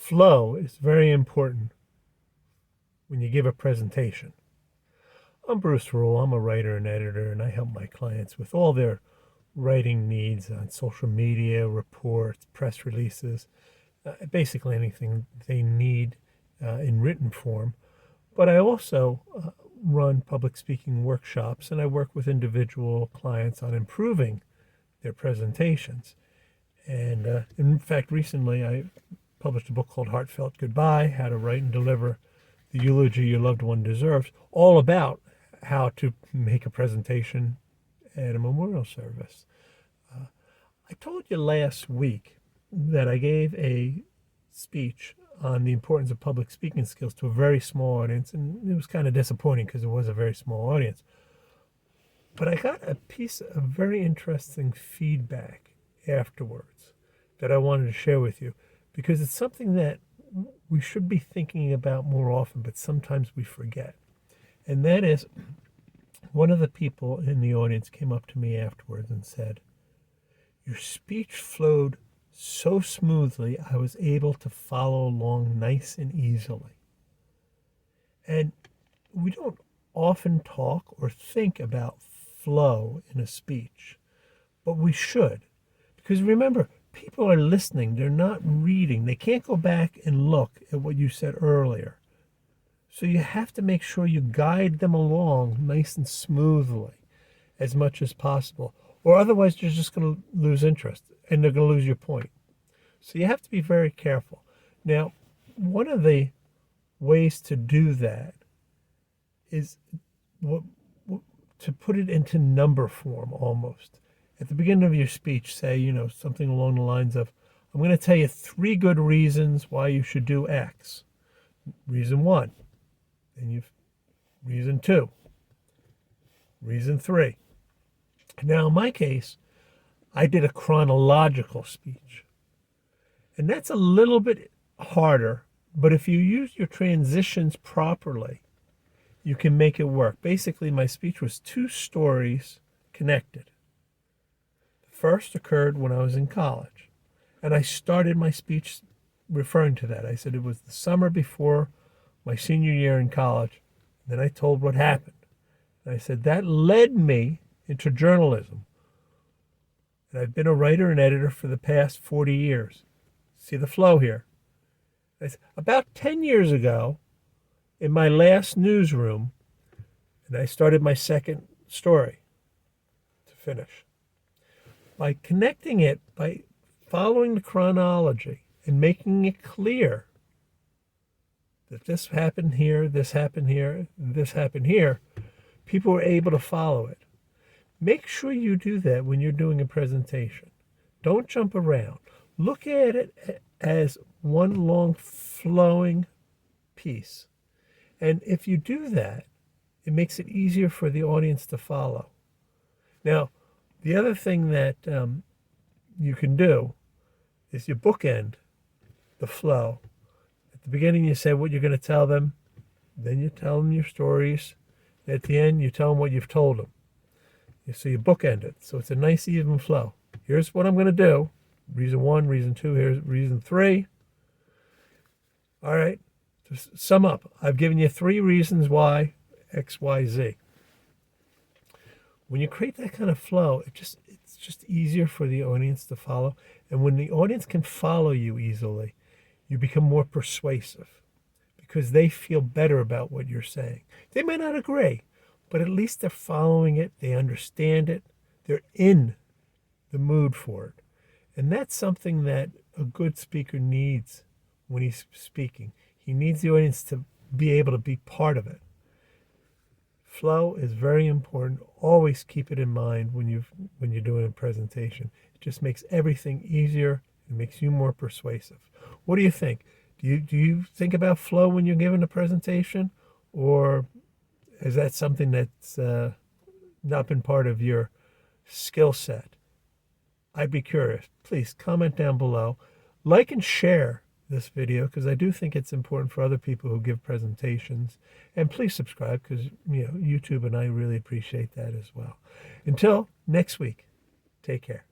Flow is very important when you give a presentation. I'm Bruce Rule. I'm a writer and editor, and I help my clients with all their writing needs on social media, reports, press releases, basically anything they need in written form. But I also run public speaking workshops, and I work with individual clients on improving their presentations. And in fact, recently I published a book called Heartfelt Goodbye, How to Write and Deliver the Eulogy Your Loved One Deserves, all about how to make a presentation at a memorial service. I told you last week that I gave a speech on the importance of public speaking skills to a very small audience, and it was kind of disappointing because it was a very small audience. But I got a piece of very interesting feedback afterwards that I wanted to share with you, because it's something that we should be thinking about more often, but sometimes we forget. And that is, one of the people in the audience came up to me afterwards and said, "Your speech flowed so smoothly, I was able to follow along nice and easily." And we don't often talk or think about flow in a speech, but we should. Because remember, people are listening, they're not reading. They can't go back and look at what you said earlier. So you have to make sure you guide them along nice and smoothly as much as possible, or otherwise you're just going to lose interest and they're going to lose your point. So you have to be very careful. Now, one of the ways to do that is to put it into number form almost. At the beginning of your speech, say, something along the lines of, "I'm going to tell you 3 good reasons why you should do X. Reason 1. And reason 2. Reason 3. Now, in my case, I did a chronological speech. And that's a little bit harder, but if you use your transitions properly, you can make it work. Basically, my speech was 2 stories connected. The first occurred when I was in college, and I started my speech referring to that. I said it was the summer before my senior year in college. Then I told what happened. And I said that led me into journalism. And I've been a writer and editor for the past 40 years. See the flow here. I said, about 10 years ago, in my last newsroom, and I started my second story to finish. By connecting it, by following the chronology and making it clear that this happened here, this happened here, this happened here, people were able to follow it. Make sure you do that when you're doing a presentation. Don't jump around. Look at it as one long flowing piece. And if you do that, it makes it easier for the audience to follow. Now, the other thing that you can do is you bookend the flow. At the beginning, you say what you're going to tell them. Then you tell them your stories. At the end, you tell them what you've told them. So you bookend it. So it's a nice, even flow. Here's what I'm going to do. Reason 1, reason 2, here's reason 3. All right. To sum up, I've given you 3 reasons why X, Y, Z. When you create that kind of flow, it's just easier for the audience to follow. And when the audience can follow you easily, you become more persuasive because they feel better about what you're saying. They may not agree, but at least they're following it. They understand it. They're in the mood for it. And that's something that a good speaker needs when he's speaking. He needs the audience to be able to be part of it. Flow is very important. Always keep it in mind when you're doing a presentation. It just makes everything easier. It makes you more persuasive. What do you think? Do you think about flow when you're giving a presentation, or is that something that's not been part of your skill set? I'd be curious. Please comment down below. Like and share this video because I do think it's important for other people who give presentations. And please subscribe because YouTube and I really appreciate that as well. Until next week, take care.